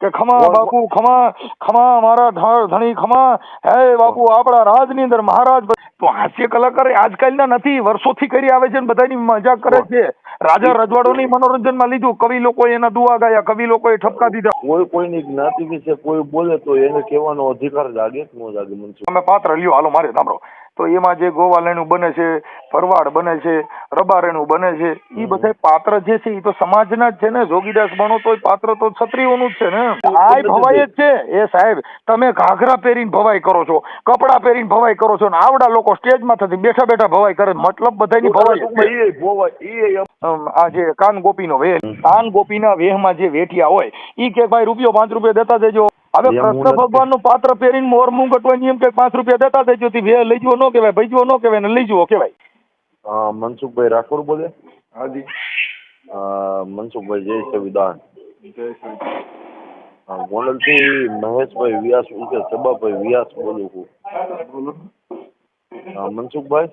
કે ખમા બાપુ ખમા ખમા મારા ધણી ખમા, હે બાપુ આપણા રાજની અંદર મહારાજ. તો હાસ્ય કલાકાર આજકાલના નથી, વર્ષોથી કરી આવે છે ને બધાની મજાક કરે છે. રાજા રજવાડોની મનોરંજનમાં લીધું, કવિ લોકોએ એના દુઆ ગાયા, કવિ લોકોએ ઠપકા દીધા. કોઈની જ્ઞાતિ વિશે કોઈ બોલે તો એને કહેવાનો અધિકાર જાગે કે ન જાગે? મનસુખ તમે પાત્ર લ્યો, હાલો મારે સાંભળો. તો એમાં જે ગોવાલેણું બને છે, ભરવાડ બને છે, રબારેણું બને છે, એ બધા પાત્ર જે છે એ તો સમાજના જ છે ને. જોગીદાસ બનો તો પાત્ર તો ક્ષત્રિયોનું જ છે ને. આ ભવાઈ જ છે. એ સાહેબ, તમે ઘાઘરા પહેરીને ભવાઈ કરો છો, કપડા પહેરીને ભવાઈ કરો છો, ને આવડા લોકો સ્ટેજમાં થતી બેઠા બેઠા ભવાઈ કરે. મતલબ બધાની ભવાઈ. આ જે કાન ગોપીનો વેહ, કાન ગોપીના વેહમાં જે વેઠિયા હોય ઈ કે ભાઈ રૂપિયો 5 રૂપિયા દેતા દેજો. હવે કૃષ્ણ ભગવાન નું પાત્ર પહેરીને મોર મુંગટ હોય એમ કે 5 રૂપિયા દેતા દેજો. વેહ લઈ જવો ન કહેવાય, ભજવો ન કહેવાય, ને લઈ જવો કહેવાય. મનસુખભાઈ રાઠોડ બોલે? હાજી. મનસુખભાઈ જય સંવિધાન. ગોંડલ થી મહેશભાઈ વ્યાસ ઉર્ફે સબાભાઈ વ્યાસ બોલું છું. મનસુખભાઈ?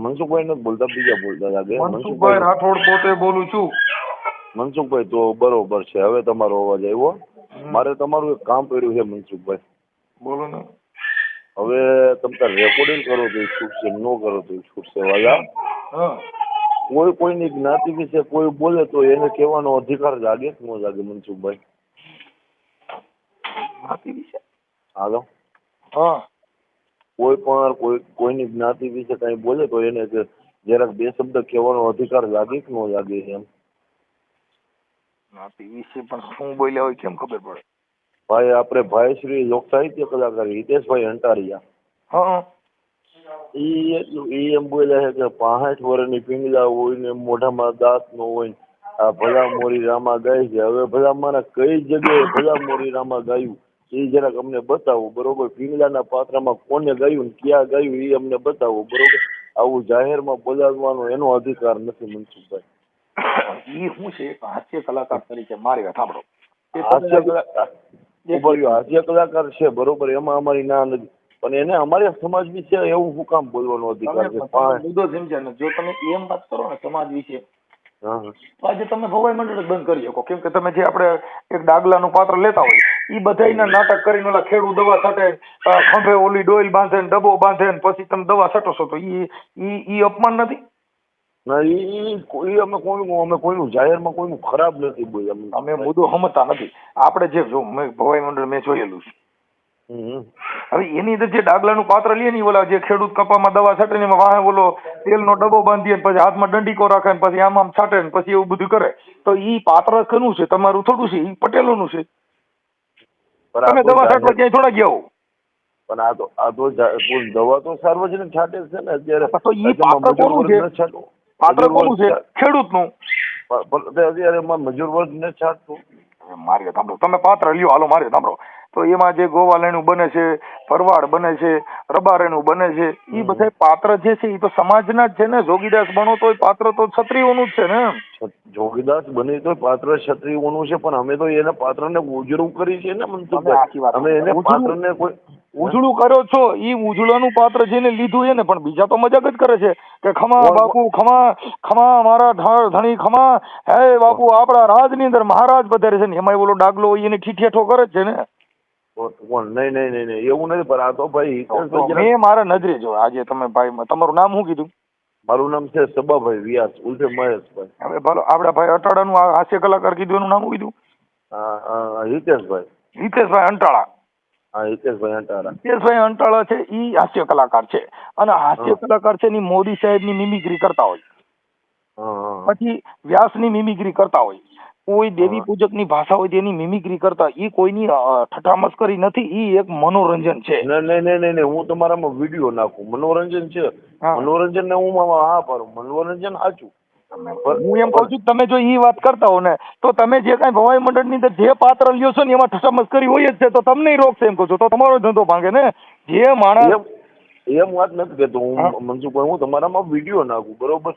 મનસુખભાઈ નથી બોલતા, બીજા બોલતા લાગે. મનસુખભાઈ રાઠોડ પોતે બોલું છું. મનસુખભાઈ તો બરોબર છે. હવે તમારો અવાજ આવ્યો. મારે તમારું એક કામ કર્યું છે મનસુખભાઈ. બોલો ને. હવે તમે રેકોર્ડિંગ કરો તો છૂટશે, ન કરો તો છૂટશે. વાલા કોઈની જ્ઞાતિ વિશે કોઈ બોલે તો એને કહેવાનો અધિકાર જાગે કે ન જાગે? મનસુખભાઈ જ્ઞાતિ વિશે હાલો, હા, કોઈની જ્ઞાતિ વિશે કઈ બોલે તો એને જરાક 2 શબ્દ કહેવાનો અધિકાર જાગે કે ન જાગે? એમ જ્ઞાતિ વિશે પણ શું બોલ્યા હોય કેમ ખબર પડે? ભાઈ આપણે ભાઈ શ્રી લોક સાહિત્ય કલાકાર હિતેશભાઈ અંટારિયા, ઈ એમ બોલ્યા છે કે 65 વર્ષની પિંગલા હોય ને મોઢામાં દાંત ન હોય, આ ભલા મોરી રામા ગાય છે. હવે ભલા મારા કઈ જગ્યાએ ભલા મોરી રામા ગાયું એ જરાક અમને બતાવો, બરોબર? પિંગલાના પાત્રમાં કોને ગાયું ને ક્યાં ગાયું એ અમને બતાવો, બરોબર? આવું જાહેરમાં બોલાવવાનો એનો અધિકાર નથી. મનસુખભાઈ ઈ શું છે? હાસ્ય કલાકાર તરીકે મારી વાત સાંભળો. હાસ્ય કલાકાર છે, બરોબર? એમાં અમારી ના નથી, પણ એને અમારા સમાજ વિશે એવું શું કામ બોલવાનો અધિકાર છે? મુદ્દો સમજ્યા ને. જો તમે એમ વાત કરો ને સમાજ વિશે, તો આજે તમે ભવાઈ મંડળ જ બંધ કરી શકો. કેમ કે તમે જે આપણે એક ડાગલાનું પાત્ર લેતા હોય એ બધાના નાટક કરીને ઓલા ખેડૂત દવા છાંટે, ખંભે ઓલી ડોઈલ બાંધે ને ડબ્બો બાંધે ને પછી તમે દવા છાંટો છો, તો ઈ અપમાન નથી? ના, અમે કોઈનું જાહેરમાં કોઈનું ખરાબ નથી બોલ્યા. અમે મુદ્દો સમજતા નથી. આપણે જે ભવાઈ મંડળ મેં જોયેલું છે. હવે એની અંદર જે ડાગલાનું પાત્ર લે ને, ઓલા જે ખેડૂત કપામાં દવા છાંટે ને એમાં વાહે ઓલો તેલનો ડબ્બો બાંધીએ પછી હાથમાં દંડીકો રાખે ને પછી આમ છાંટે ને પછી એવું બધું કરે, તો ઈ પાત્ર કનું છે? તમારું થોડું છે, ઈ પટેલોનું છે. તમે દવા છાંટવા ક્યાંય થોડા ગયા હો. પણ આ તો દવા તો સાર્વજનિક છાંટે છે ને અત્યારે. તો ઈ પાત્ર કોનું છે? પાત્ર કોનું છે? ખેડૂતનું. અત્યારે મજૂર વર્ગ ને છાંટતું. મારી સાંભળો, તમે પાત્ર લ્યો, હાલો મારે સાંભળો. તો એમાં જે ગોવાલેણું બને છે, ભરવાડ બને છે, રબારેણું બને છે, એ બધા પાત્ર જે છે એ તો સમાજના જ છે ને. જોગીદાસ બનો તો પાત્ર તો ક્ષત્રિયોનું જ છે ને. જોગીદાસ બને તો પાત્ર ક્ષત્રિયોનું છે, પણ અમે તો એના પાત્રને ઉજળું કરી છે ને. અમે એને પાત્રને કોઈ ઉજળું કર્યો છો, ઈ ઉજળાનું પાત્ર જેને લીધું એને, પણ બીજા તો મજાક જ કરે છે કે ખમા બાપુ ખમા ખમા મારા ધણી ખમા, હે બાપુ આપણા રાજની અંદર મહારાજ પધારે છે ને. એમાં ઓલો ડાગલો હોય એને ઠીઠેઠો કરે જ છે ને. નહીં એવું નથી. પણ આ તો ભાઈ મેં મારા નજરે જો આજે તમે ભાઈ, તમારું નામ શું કીધું? મારું નામ છે સબાભાઈ વ્યાસ ઉર્ફે મહેશભાઈ. હવે ભલો આપડા ભાઈ અટાળાનું હાસ્ય કલાકાર કીધું, એનું નામ શું કીધું? હિતેશભાઈ. હિતેશભાઈ અંટાળા. હા, હિતેશભાઈ અંટાળા. હિતેશભાઈ અંટાળા છે, ઈ હાસ્ય કલાકાર છે. અને હાસ્ય કલાકાર છે ની મોદી સાહેબ ની મિમિક્રી કરતા હોય, પછી વ્યાસ ની મિમિક્રી કરતા હોય, કોઈ દેવી પૂજક ની ભાષા હોય તેની મિમિક્રી કરતા. ઈ કોઈની ઠઠ્ઠા મસ્કરી નથી, ઈ એક મનોરંજન છે. નહીં, હું તમારામાં વિડીયો નાખું. મનોરંજન છે, મનોરંજન ને હું હા પાડું. મનોરંજન સાચું. હું એમ કઉ છું, તમે જો ઈ વાત કરતા હો ને, તો તમે જે કઈ ભવાઈ મંડળ ની અંદર જે પાત્ર લ્યો છો ને એમાં ઠઠ્ઠા મસ્કરી હોય જ છે, તો તમને રોકશે એમ કહું છું. તો તમારો ધંધો ભાંગે ને. જે માણસ એમ વાત નથી કેતો હું મનસુખભાઈ, હું તમારામાં વિડીયો નાખું, બરોબર?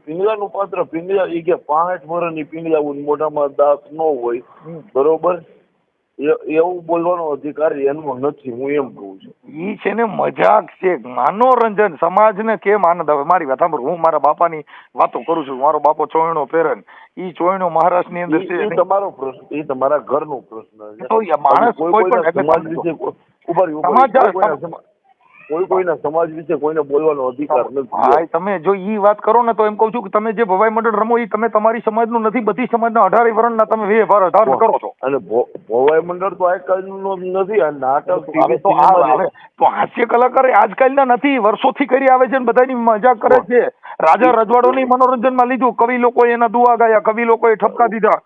પિંગલાનું પાત્ર, પિંગલા એ કે 65 વર્ષની પિંગલા હોય, મોઢામાં દાંત ન હોય, બરોબર? એવું બોલવાનો અધિકાર એનો નથી, હું એમ કહું છું. ઈ છે ને મજાક છે, મનોરંજન, સમાજને કેમ આનંદ આવે. મારી વાત સાંભળો, હું મારા બાપાની વાતો કરું છું. મારો બાપો ચોયણો પહેરે, ઈ ચોયણો મહારાષ્ટ્રની અંદર છે. એ તમારો પ્રશ્ન, એ તમારા ઘરનો પ્રશ્ન છે. તો માણસ કોઈ પણ સમાજ વિશે કોઈના સમાજ વિશે કોઈને બોલવાનો અધિકાર નથી. હા, તમે જો ઈ વાત કરો ને તો એમ કહું છું કે તમે જે ભવાઈ મંડળ રમો એ તમે તમારી સમાજનું નથી, બધી સમાજના 18 વર્ણના તમે વ્યવહાર ધારણ કરો છો. અને ભવાઈ મંડળ તો આજકાલનું નથી, આ નાટક તો હાસ્ય કલાકાર આજકાલના નથી, વર્ષોથી કરી આવે છે, બધાની મજાક કરે છે. રાજા રજવાડોની મનોરંજનમાં લીધું, કવિ લોકોએ એના દુઆ ગાયા, કવિ લોકોએ ઠપકા દીધા.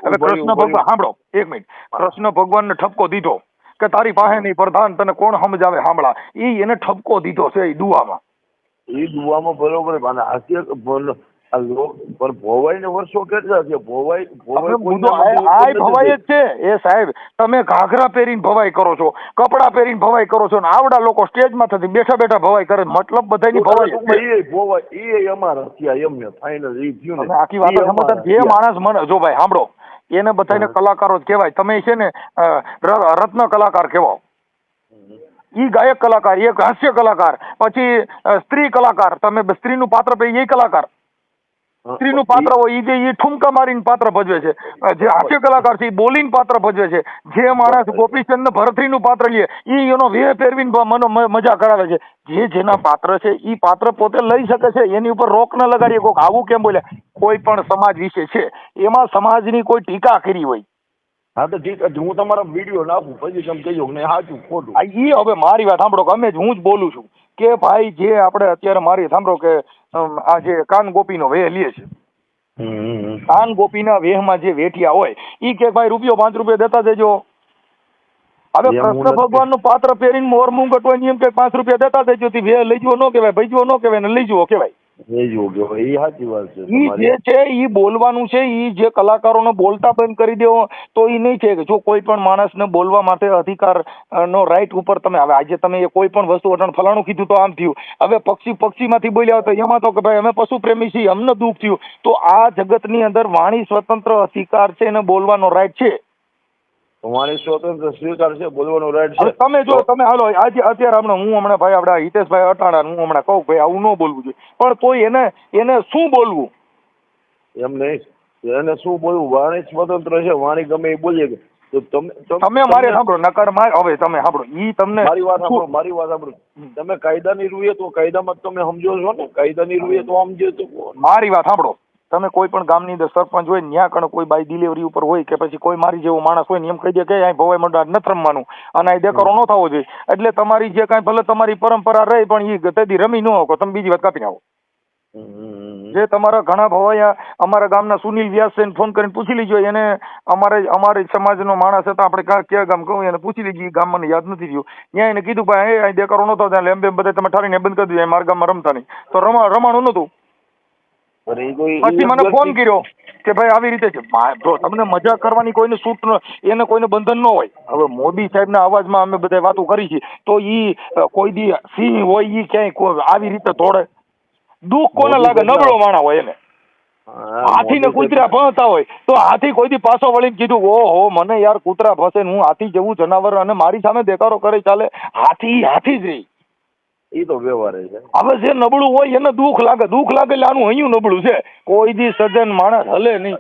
હવે કૃષ્ણ ભગવાન, સાંભળો એક મિનિટ, કૃષ્ણ ભગવાનને ઠપકો દીધો કે તારી પાસે નહીં પ્રધાન, તને કોણ સમજાવે સાંભળા, એને ઠપકો દીધો છે એ દુઆમાં. એ દુઆમાં બરોબર, હાસ્ય પણ ભોવાઈ ને વર્ષો કેટલા છે? ભોવાઈ ભવાઈ જ છે એ સાહેબ. તમે ઘાઘરા પહેરીને ભવાઈ કરો છો, કપડા પહેરીને ભવાઈ કરો છો, ને આવડા લોકો સ્ટેજમાં થતી બેઠા બેઠા ભવાઈ કરે, મતલબ બધાની ભવાઈ એ અમારા થયા એમને ફાઇનલ એ થયું ને. આખી વાત સમજતા જે માણસ મને જો ભાઈ સાંભળો, એને બધાને કલાકારો જ કહેવાય. તમે છે ને રત્ન કલાકાર કહેવાઓ, ઈ ગાયક કલાકાર, એક હાસ્ય કલાકાર, પછી સ્ત્રી કલાકાર, તમે સ્ત્રીનું પાત્ર પે એ કલાકાર, સ્ત્રીનું પાત્ર હોય એ ઠુમકા મારીને પાત્ર ભજવે છે. જે હાસ્ય કલાકાર છે એ બોલીને પાત્ર ભજવે છે. જે માણસ ગોપીચંદ ભરતરીનું પાત્ર લે એ એનો વેહ પહેરવીને મજા કરાવે છે. જે જેના પાત્ર છે એ પાત્ર પોતે લઈ શકે છે, એની ઉપર રોક ન લગાડીએ. કોક આવું કેમ બોલે, કોઈ પણ સમાજ વિશે છે એમાં સમાજની કોઈ ટીકા કરી હોય. હા તો ઠીક છે, હું તમારા વિડીયો નાખું પછી તમે કહેજો ને સાચું ખોટું. ઈ હવે મારી વાત સાંભળો, અમે હું જ બોલું છું કે ભાઈ જે આપણે અત્યારે મારી સાંભળો કે આ જે કાન ગોપીનો વેહ લે છે, કાન ગોપીના વેહમાં જે વેઠિયા હોય ઈ કે ભાઈ ₹5 દેતા દેજો. હવે કૃષ્ણ ભગવાનનું પાત્ર પહેરીને મોર મુંગટ હોય એમ કે ₹5 દેતા દેજો, વેહ લઈ જવો ન કહેવાય, ભજવો ન કહેવાય, ને લઈ જવો કહેવાય. એ સાચી વાત છે. ઈ જે છે ઈ બોલવાનું છે, ઈ જે કલાકારોને બોલતા બંધ કરી દેવો તો ઈ નહીં છે કે જો કોઈ પણ માણસને બોલવા માટે અધિકાર નો રાઈટ ઉપર તમે હવે આજે તમે કોઈ પણ વસ્તુ અટણ ફલાણું કીધું તો આમ થયું, હવે પક્ષીમાંથી બોલ્યા તો એમાં તો કે ભાઈ અમે પશુ પ્રેમી છીએ, અમને દુઃખ થયું. તો આ જગતની અંદર વાણી સ્વતંત્ર અધિકાર છે, એને બોલવાનો રાઈટ છે. વાણી સ્વતંત્ર સ્વીકાર છે, બોલવાનો રાઈટ છે. તમે જો તમે હાલો આજે અત્યારે હું હમણાં ભાઈ આપડા હિતેશભાઈ અટાણા હું હમણાં કહું ભાઈ આવું ન બોલવું જોઈએ, પણ તોય એને શું બોલવું એમ નહીં, એને શું બોલવું? વાણી સ્વતંત્ર છે, વાણી ગમે એ બોલીએ. તો તમે મારે સાંભળો નકર હવે તમે સાંભળો ઈ તમને મારી વાત સાંભળો. તમે કાયદાની રૂએ તો કાયદામાં તમે સમજો છો ને, કાયદાની રૂએ તો સમજો તો. મારી વાત સાંભળો, તમે કોઈ પણ ગામની અંદર સરપંચ હોય ન્યા કણ કોઈ બાઈ ડિલિવરી ઉપર હોય કે પછી કોઈ મારી જેવો માણસ હોય ને એમ કહી દે કે અહીં ભવાઈ મંડળ નથી રમવાનું અને અહીં દેકારો ન થવો જોઈએ, એટલે તમારી જે કાંઈ ભલે તમારી પરંપરા રહી પણ એ તેથી રમી ન શકો, તમે બીજી વાત કાપી નાખો. જે તમારા ઘણા ભવાયા અમારા ગામના સુનિલ વ્યાસ છે, ફોન કરીને પૂછી લીજો, એને અમારી સમાજનો માણસ હતા, આપણે ક્યાં ગામ કહું એને પૂછી લીધી, ગામ મને યાદ નથી રહ્યું. ત્યાં એને કીધું ભાઈ અહીં દેકારો નતો, ત્યાં લેમ્બે બધા તમે ઠારીને બંધ કરી દીધું, મારા ગામમાં રમતા નહીં, તો રમાણું નતું. પછી મને ફોન કર્યો કે ભાઈ આવી રીતે છે. જો તમને મજા કરવાની કોઈને છૂટ એને કોઈને બંધન ન હોય. હવે મોદી સાહેબના અવાજમાં અમે બધા વાતો કરી છે, તો ઈ કોઈ દી સિંહ હોય ઈ ક્યાંય આવી રીતે તોડે? દુઃખ કોને લાગે? નબળો માણા હોય એને. હાથીને કૂતરા ભણતા હોય તો હાથી કોઈ દી પાછો વળીને કીધું ઓહો મને યાર કૂતરા ફસે, હું હાથી જેવું જનાવર અને મારી સામે દેકારો કરે ચાલે? હાથી જ રહી. એ તો વ્યવહાર છે. હવે જે નબળું હોય એને દુઃખ લાગે એટલે આનું અહીંયા નબળું છે. કોઈ દી સજ્જન માણસ હલે નહીં.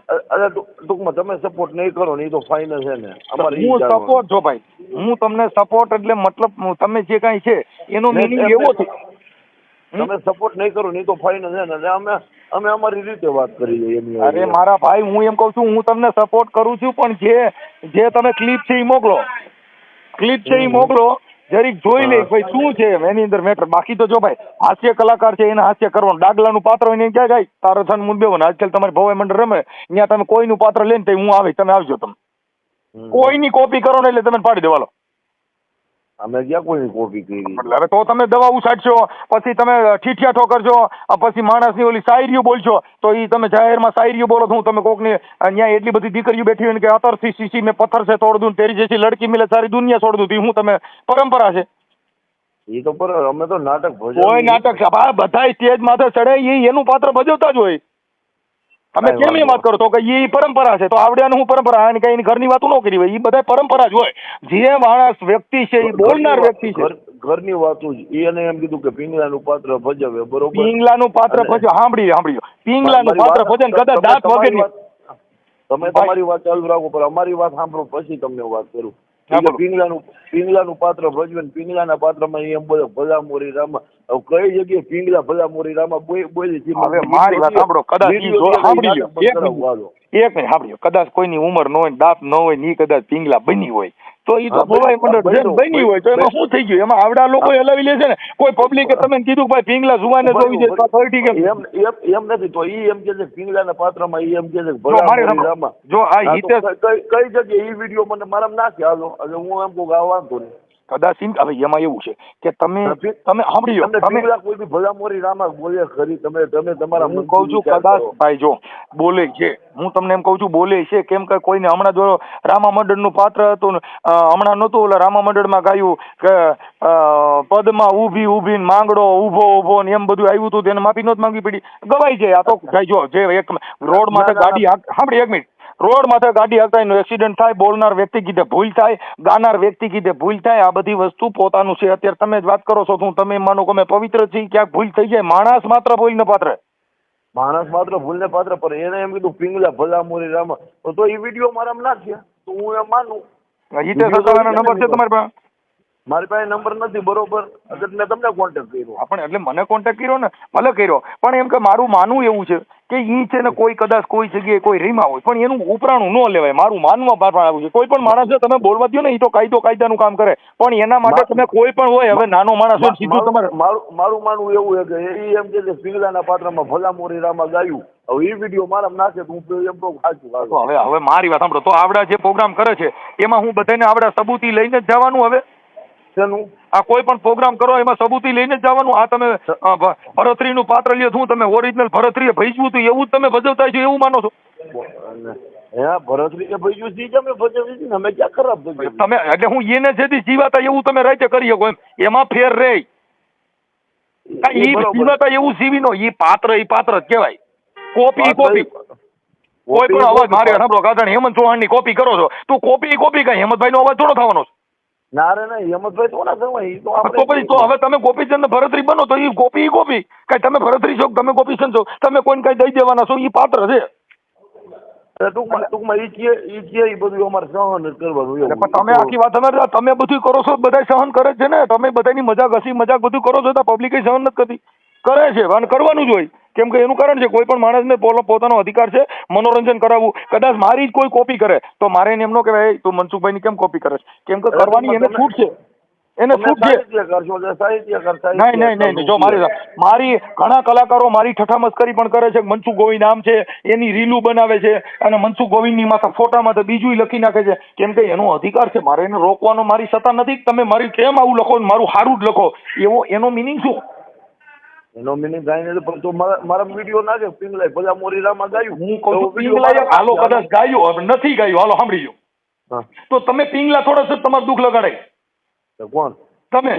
ટૂંકમાં તમે સપોર્ટ નહીં કરો ને એ તો ફાઇનલ છે ને. હું સપોર્ટ છો ભાઈ, હું તમને સપોર્ટ એટલે મતલબ તમે જે કાંઈ છે એનો મિનિંગ એવો છે. તમે સપોર્ટ નહીં કરો ને એ તો ફાઇનલ છે ને. અમે અમારી રીતે વાત કરી એની. અરે મારા ભાઈ હું એમ કઉ છું, હું તમને સપોર્ટ કરું છું, પણ જે તમે ક્લિપ છે એ મોકલો, જરીક જોઈ લે ભાઈ શું છે એની અંદર મેટર. બાકી તો જો ભાઈ હાસ્ય કલાકાર છે એને હાસ્ય કરવાનું, ડાગલાનું પાત્ર હોય ને ક્યાં જાય તારો થન મુંડ બેવો ને. આજકાલ તમારે ભવાઈ મંડળ રમે ત્યાં તમે કોઈનું પાત્ર લઈને હું આવી, તમે આવજો, તમે કોઈની કોપી કરો ને એટલે તમે પાડી દેવાલો. અમે ક્યાં કોઈની કોપી કરી? હવે તો તમે દવા ઉછાડશો, પછી તમે ઠીઠિયાઠો કરશો, પછી માણસની ઓલી શાયરીઓ બોલશો, તો એ તમે જાહેરમાં શાયરીઓ બોલો છો. તમે કોકની અહીંયા એટલી બધી દીકરીઓ બેઠી હોય ને કે અતરથી સીસી મેં પથ્થર છે તોડ દઉં, તેરી જैसी લડકી મિલે સારી દુનિયા છોડ દઉં, હું તમે પરંપરા છે એ તો પર અમે તો નાટક કોઈ નાટક બધા સ્ટેજ માથે ચડે એનું પાત્ર ભજવતા જ હોય. તમે કેમ એ વાત કરો તો કે એ પરંપરા છે તો આવડ્યાનું હું પરંપરા અને કઈ એની ઘરની વાતો ન કરી હોય એ બધા પરંપરા જ હોય. જે માણસ વ્યક્તિ છે એ બોલનાર વ્યક્તિ છે. ઘરની વાતો જ એને એમ કીધું કે પિંગલાનું પાત્ર ભજવે, બરોબર. પિંગલાનું પાત્ર ભજવે, સાંભળી પિંગલાનું પાત્ર ભજન કદાચ દાંત વગરની. તમે તમારી વાત ચાલુ રાખો પણ અમારી વાત સાંભળો પછી તમને વાત કરું. પિંગલાનું પાત્ર ભજવે, પિંગલાના પાત્રમાં એમ બોલે ભલા મોરી રામા. કઈ જગ્યાએ પિંગલા ભલા મોરી રામા બોલી છે? હવે મારી વાત સાંભળો, કદાચ સાંભળી લો એક મિનિટ સાંભળ્યો, કદાચ કોઈની ઉંમર ન હોય, દાંત ન હોય ને કદાચ પિંગલા બની હોય તો એ તો ભવાઈ મંડળ બની હોય તો એમાં શું થઈ ગયું? એમાં આવડા લોકો હલાવી લે છે ને. કોઈ પબ્લિકે તમે કીધું ભાઈ પિંગલા જુવાને જોવી છે એમ નથી તો ઈ એમ કે છે પિંગલાના પાત્રમાં ઈ એમ કે છે ભલા મોરી રામા. જો આ હિતેશ કઈ જગ્યાએ ઈ વિડીયો મને મારા નાખે હાલો એટલે હું એમ કહું આ વાંધો નહીં. કદાચ હવે એમાં એવું છે કે તમે સાંભળ્યો તમે કોઈ બી ભલા મોરી રામા બોલે ખરી તમે તમારા હું કહું છું કદાચ ભાઈ જો બોલે છે હું તમને એમ કહું છું બોલે છે કેમ કે કોઈને હમણાં જો રામા મંડળનું પાત્ર હતું હમણાં નહોતું ઓલા રામા મંડળમાં ગાયું કે પદમાં ઊભી માંગડો ઊભો ને એમ બધું આવ્યું હતું તેને માફી નહોતી માંગવી પડી ગવાઈ જાય. આ તો ભાઈ જો જે એક રોડ માટે ગાડી સાંભળી એક મિનિટ રોડ માથે ગાડી હાલતા એનો એક્સિડન્ટ થાય, બોલનાર વ્યક્તિ કીધે ભૂલ થાય, ગાનાર વ્યક્તિ કીધે ભૂલ થાય. આ બધી વસ્તુ પોતાનું છે. અત્યારે તમે જ વાત કરો છો હું તમે માનો કે અમે પવિત્ર છીએ, ક્યાંક ભૂલ થઈ જાય. માણસ માત્ર ભૂલને પાત્ર, માણસ માત્ર ભૂલને પાત્ર. પણ એને એમ કીધું પિંગલા ભલા મોરી રામા તો એ વિડીયો મારામાં નાખ્યા તો હું એમ માનું. હિતેશ સતારાનો નંબર છે તમારી પાસે? મારી પાસે નંબર નથી, બરોબર. એટલે તમને કોન્ટેક્ટ કર્યો. આપણે એટલે મને કોન્ટેક્ટ કર્યો ને ભલે કર્યો પણ એમ કે મારું માનવું એવું છે કે ઈ છે ને કોઈ કદાચ કોઈ જગ્યાએ કોઈ રીમા હોય પણ એનું ઉપરાણું ન લેવાય. મારું માનવા પાછળ આવું છે. કોઈ પણ માણસ તમે બોલવા દો ને એ તો કાયદાનું કામ કરે પણ એના માટે તમે કોઈ પણ હોય હવે નાનો માણસ હોય સીધું તમારે મારું માનવું એવું છે કે એ એમ કે પિંગલાના પાત્રમાં ભલા મોરી રામા ગાયું. હવે એ વિડીયો મારા નાખે તો હું એમ કહું સાચું. હવે મારી વાત સાંભળો તો આવડા જે પ્રોગ્રામ કરે છે એમાં હું બધાને આવડા સબૂતી લઈને જ જવાનું. હવે આ કોઈ પણ પ્રોગ્રામ કરો એમાં સબૂતી લઈને જ જવાનું. આ તમે ભરતરીનું પાત્ર લ્યો શું તમે ઓરિજિનલ ભરતરીએ ભજવું હતું એવું જ તમે ભજવતા છો એવું માનો છો? ભરતરીએ ભજવું છે અમે ભજવી છે અમે ક્યાં ખરાબ તમે એટલે હું એને જેથી જીવાતા એવું તમે રાઈતે કરી શકો એમાં ફેર રે જીવાતા એવું જીવીનો એ પાત્ર જ કહેવાય. કોપી કોઈ પણ અવાજ મારે સાંભળો કાદણ હેમંત ચૌહાણની કોપી કરો છો તું કોપી કઈ હેમંતભાઈનો અવાજ થોડો થવાનો છે? ના રે ના હેમંતભાઈ તો ના થવાય. તો પછી તો હવે તમે ગોપીચંદ ભરતરી બનો તો એ કોપી કઈ તમે ભરતરી છો તમે ગોપીચંદ છો તમે કોઈને કઈ દઈ દેવાના છો એ પાત્ર છે. ટૂંકમાં એ બધું અમારે સહન જ કરવાનું. તમે આખી વાત તમે બધું કરો છો બધા સહન કરે છે ને તમે બધાની મજાક હસી મજાક બધું કરો છો તો પબ્લિક સહન નથી કરતી કરે છે અને કરવાનું જ હોય કેમ કે એનું કારણ છે કોઈ પણ માણસને પોતાનો અધિકાર છે મનોરંજન કરાવવું. કદાચ મારી જ કોઈ કોપી કરે તો મારે એને એમ ન કહેવાય તું મનસુખભાઈ ની કેમ કોપી કરે કેમ કે કરવાની એને છૂટ છે. એને છૂટ છે. નહીં જો મારી ઘણા કલાકારો મારી ઠઠ્ઠા પણ કરે છે. મનસુખ ગોવિંદ નામ છે એની રીલું બનાવે છે અને મનસુખ ગોવિંદની માથા ફોટામાં તો બીજું લખી નાખે છે કેમ કે એનો અધિકાર છે. મારે એને રોકવાનો મારી સત્તા નથી. તમે મારી કેમ આવું લખો મારું સારું જ લખો એનો મિનિંગ શું? એનો મિનિંગ કાંઈ નથી પણ તો મારા વિડીયો નાખે પિંગલાઈ ભલા મોરી રામા ગાયું. હું કહું છું પિંગલાઈ હાલો કદાચ ગાયું નથી ગાયું હાલો સાંભળી લો તો તમે પિંગલા થોડા છે તમારું દુઃખ લગાડાય. કોણ તમે?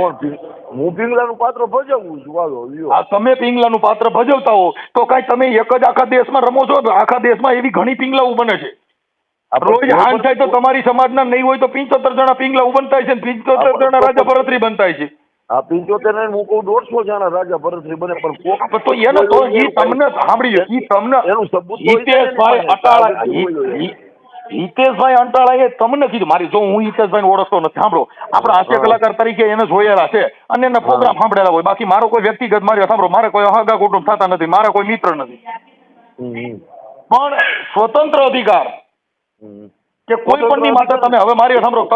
હું પિંગલાનું પાત્ર ભજવું છું. હાલો તમે પિંગલાનું પાત્ર ભજવતા હો તો કઈ તમે એક જ આખા દેશમાં રમો છો? આખા દેશમાં એવી ઘણી પિંગલાઓ બને છે. રોજ હાન થાય તો તમારી સમાજના નહીં હોય તો 75 જણા પિંગલાઓ બનતા છે 75 જણા રાજા ભરતરી બનતા છે. આ 75 હું કહું 150 જણા રાજા ભરતરી બને પણ તો એને તો ઈ તમને સાંભળી ઈ તમને એનું સબૂત હિતેશભાઈ અંટાળાએ તમને કીધું મારી જો હું હિતેશભાઈને ઓળખતો નથી. સાંભળો આપણા હાસ્ય કલાકાર તરીકે એને જોયેલા છે અને એના પ્રોગ્રામ સાંભળેલા હોય. બાકી મારો કોઈ વ્યક્તિગત મારી સાંભળો મારે કોઈ હગા કુટુંબ થતા નથી મારા કોઈ મિત્ર નથી પણ સ્વતંત્ર અધિકાર કે કોઈ પણ ની માથે તમે હવે મારી સાંભળો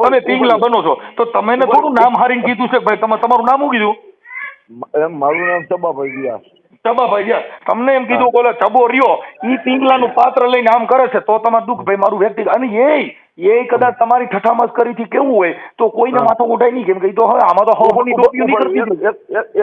તમે પિંગલા બનો છો તો તમે થોડું નામ હારીને કીધું છે ભાઈ તમારું નામ શું કીધું? મારું નામ ચબાભાઈ ગયા. ચબાભાઈ ગયા. તમને એમ કીધું બોલે ચબો રહ્યો ઈ પિંગલાનું પાત્ર લઈને આમ કરે છે તો તમારું દુઃખ ભાઈ મારું વ્યક્તિગત અને એ કદાચ તમારી ઠઠ્ઠા મસ્કરીથી કેવું હોય તો કોઈને માથું ઉઠાય નહીં કેમ કે તો હવે આમાં તો હોની ટોપીઓ નહીં કરતી.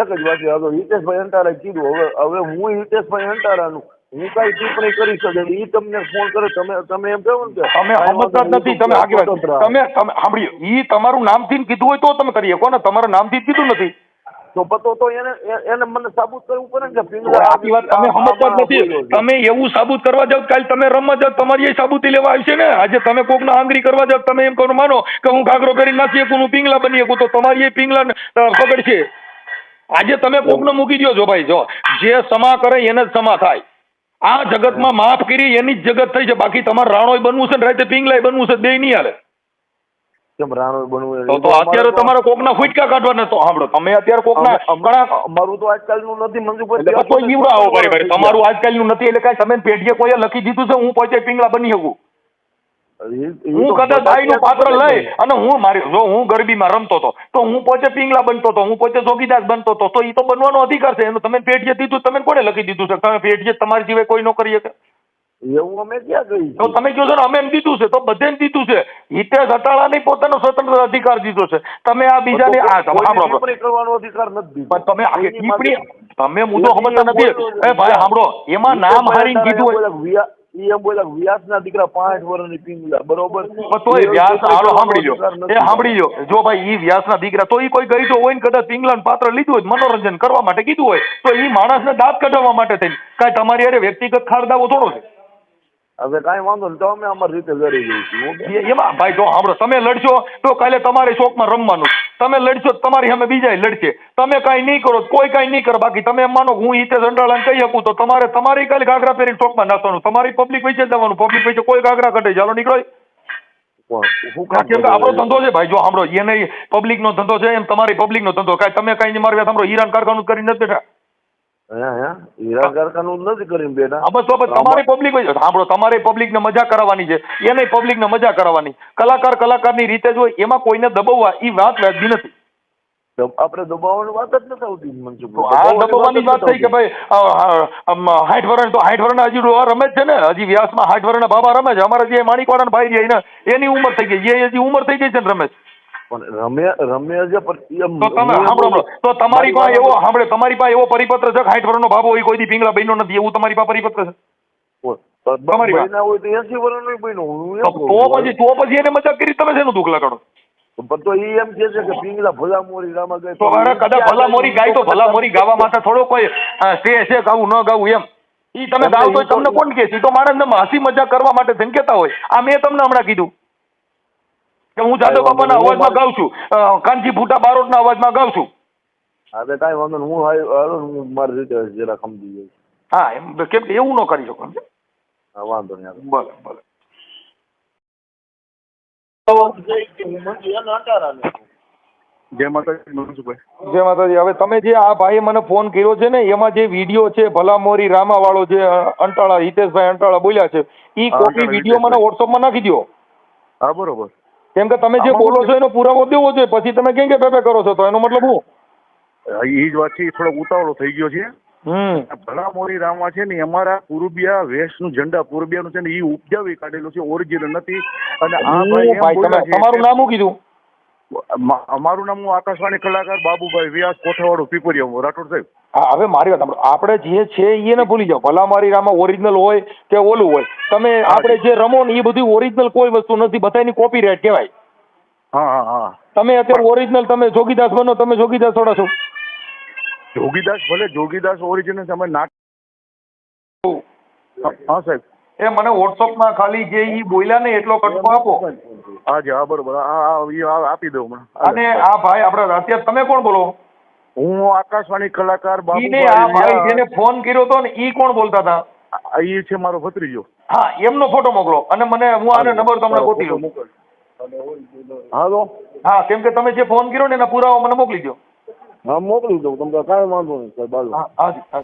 એક જ વાત છે હિતેશભાઈ અંટારાએ કીધું હવે હું હિતેશભાઈ અંટારાનું હું કઈ ટિપ્પણી કરી શકે ઈ તમને ફોન કરે તમે એમ કહો ને તમે સમજતા નથી. તમે આગળ તમે સાંભળ્યો ઈ તમારું નામથી કીધું હોય તો તમે કરી શકો ને તમારા નામથી જ કીધું નથી. તો પતો તો એને મને સાબુત કરવું પડે ને કે તો પિંગલા આખી વાત તમે સમજતા જ નથી. તમે એવું સાબુત કરવા જાવ કાલે તમે રમવા જાવ તમારી એ સાબુતી લેવા આવશે ને. આજે તમે કોકને આંગળી કરવા જાવ તમે એમ કરો માનો કે હું ઘાઘરો પહેરી નાખી શકું હું પિંગલા બની શકું તો તમારી એ પિંગલા પકડશે. આજે તમે કોકને મૂકી દો છો ભાઈ. જો જે સમા કરે એને જ સમા થાય. આ જગતમાં માફ કરી એની જ જગત થઈ છે. બાકી તમારે રાણોય બનવું છે ને રાતે પિંગલાય બનવું છે બે નહીં હાલે. કેમ રાણો બનવું તો અત્યારે તમારે કોકના ફૂટકા કાઢવાના તો સાંભળો તમે અત્યારે કોકના ઘણા અમારું તો આજકાલનું નથી મંજુભાઈ. એટલે કોઈ જીવડાવો ભાઈ તમારું આજકાલનું નથી એટલે કાંઈ તમે પેઢીએ કોઈએ લખી દીધું છે હું પોતે પિંગલા બની શકું. હું કદાચ દાઈનું પાત્ર લઈ અને હું મારી જો હું ગરબીમાં રમતો હતો તો હું પોતે પિંગલા બનતો હતો હું પોતે જોગીદાસ બનતો હતો તો એ તો બનવાનો અધિકાર છે. એનું તમે પેઢીએ દીધું તમે કોને લખી દીધું છે તમે પેઢીએ તમારી સિવાય કોઈ ન કરી શકે એવું અમે ક્યાં કહી તો તમે કહો છો ને અમે એમ દીધું છે તો બધે દીધું છે. હિતેશ અટાળાને પોતાનો સ્વતંત્ર અધિકાર દીધો છે. તમે આ બીજાને આ સાંભળો કરવાનો અધિકાર નથી દીધો. પણ તમે આખી ટીપ્પણી તમે મુદ્દો સમજતા નથી. એ ભાઈ સાંભળો એમાં નામ હારીને કીધું હોય એમ બોલ્યા વ્યાસના દીકરા 5 વર્ષની પિંગલા બરોબર. તોય વ્યાસ હાલો સાંભળી લો એ સાંભળી લો જો ભાઈ ઈ વ્યાસના દીકરા તો ઈ કોઈ ગઈ હોય ને કદાચ પિંગલાનું પાત્ર લીધું હોય મનોરંજન કરવા માટે કીધું હોય તો ઈ માણસને દાંત કઢાવવા માટે થઈને કાંઈ તમારી અરે વ્યક્તિગત ખારદાવો થોડો છે. હવે કાંઈ વાંધો નહીં તો અમે અમારી રીતે લડી જઈશું. એમાં ભાઈ જો સાંભળો તમે લડશો તો કાલે તમારે શોખમાં રમવાનું તમે લડશો તમારી સામે બીજા લડશે. તમે કાંઈ નહીં કરો કોઈ કાંઈ નહીં કરો બાકી તમે એમ માનો હું હિતેશ અંડાળાને કહી શકું તો તમારી કાલે ઘાઘરા પહેરીને શોખમાં નાખવાનું તમારી પબ્લિક વચ્ચે જવાનું પબ્લિક વચ્ચે કોઈ ઘાઘરા કઢે ચાલો નીકળો. કેમ કે આપણો ધંધો છે ભાઈ જો સાંભળો એને પબ્લિકનો ધંધો છે એમ તમારી પબ્લિકનો ધંધો કાંઈ તમે કાંઈ મારી સાંભળો હીરાન કારખાનું કરીને નથી બેઠા. હીરા કારખાનું નથી કરીને બેઠા. બસ તો તમારી પબ્લિક સાંભળો તમારી પબ્લિકને મજા કરાવવાની છે એને પબ્લિકને મજા કરાવવાની. કલાકારની રીતે જો એમાં કોઈને દબાવવા એ વાત વ્યાજબી નથી. આપણે દબાવવાની વાત જ નથી આવતી મનસુખભાઈ. આ દબાવવાની વાત થઈ કે ભાઈ 60 વર્ષ તો 60 વર્ષના હજી ડોહા રમે જ છે ને હજી વ્યાસમાં 60 વર્ષના બાબા રમે છે. અમારા જે માણિકવાળાના ભાઈ રહ્યા ને એની ઉંમર થઈ ગઈ એ હજી ઉંમર થઈ ગઈ છે ને રમે છે. પણ રમે છે પણ તો તમે સાંભળો તો તમારી પાસે એવો સાંભળે તમારી પાસે એવો પરિપત્ર છે 60 વર્ષનો બાબો હોય કોઈ દી પિંગલા બન્યો નથી એવું તમારી પાસે પરિપત્ર છે. તમારી પાસે હોય તો 80 વર્ષનો બન્યો તો પછી એને મજાક કરી તમે શેનું દુઃખ લગાડો. તો એ એમ કે છે કે પિંગલા ભલામોરી રામા ગાય તો અરે કદાચ ભલામોરી ગાય તો ભલામોરી ગાવા માટે થોડો કોઈ છે ગાવું ન ગાવું એમ ઈ તમે ગાવ તો તમને કોણ કે છે તો માણસને હસી મજાક કરવા માટે ધન કહેતા હોય. આ મેં તમને હમણાં કીધું કે હું જાદવ બાપાના અવાજમાં ગાઉં છું કાનજી ભૂટા બારોટના અવાજમાં ગાઉં છું. હવે કાંઈ વાંધો નહીં હું મારી રીતે જરા સમજી જઈશ. હા એમ કેમ કે એવું ન કરી શકો. હા વાંધો નહીં. ભલે ભલે. જય માતાજી મનસુખભાઈ. જય માતાજી. હવે તમે જે આ ભાઈએ મને ફોન કર્યો છે ને એમાં જે વિડીયો છે ભલામોરી રામા વાળો જે અંટાળા હિતેશભાઈ અંટાળા બોલ્યા છે ઈ કોપી વિડીયો મને વોટ્સઅપમાં નાખી દો. હા બરોબર. કેમ કે તમે જે બોલો છો એનો પુરાવો દેવો જોઈએ પછી તમે કેમ કે પેપે કરો છો તો એનો મતલબ શું? એ જ વાત છે થોડો ઉતાવળો થઈ ગયો છે. ભલામોરી રામા છે ને અમારા પૂર્બિયા વેસ્ટનું ઝંડા પૂર્બિયાનું છે ને એ ઉપજાવી કાઢેલું છે ઓરિજિનલ નથી. અને આ ભાઈ તમારું નામ શું કીધું? અમારું નામ આકાશવાણી કલાકાર બાબુભાઈ વ્યાસ કોઠાવાળું પીપરિયા રાઠોડ સાહેબ. હા હવે મારી વાત સાંભળો આપણે જે છે એને ભૂલી જાઓ. ભલામારી રામા ઓરિજિનલ હોય કે ઓલું હોય તમે આપણે જે રમો ને એ બધું ઓરિજિનલ કોઈ વસ્તુ નથી બધાની કોપીરાઇટ કહેવાય. હા હા હા. તમે અત્યારે ઓરિજિનલ તમે જોગીદાસ બનો તમે જોગીદાસ થોડા છો. જોગીદાસ ભલે જોગીદાસ ઓરિજિનલ તમે નાટ. હા સાહેબ એ મને વોટ્સઅપમાં ખાલી જે ઈ બોલ્યા ને એટલો કટકો આપો. હાજી હા બરોબર આપી દઉં હમણાં. અને આ ભાઈ આપણે અત્યારે તમે કોણ બોલો? હું આકાશવાણી કલાકાર બાબુભાઈ. આ ભાઈ જેને ફોન કર્યો હતો ને ઈ કોણ બોલતા હતા? એ છે મારો ભત્રીજો. હા એમનો ફોટો મોકલો અને મને હું આનો નંબર તમને ગોતી લઉં. હાલો. હા કેમ કે તમે જે ફોન કર્યો ને એના પુરાવા મને મોકલી દો. હા મોકલી દઉં તમને કાંઈ વાંધો નહીં સાહેબ. હા હા.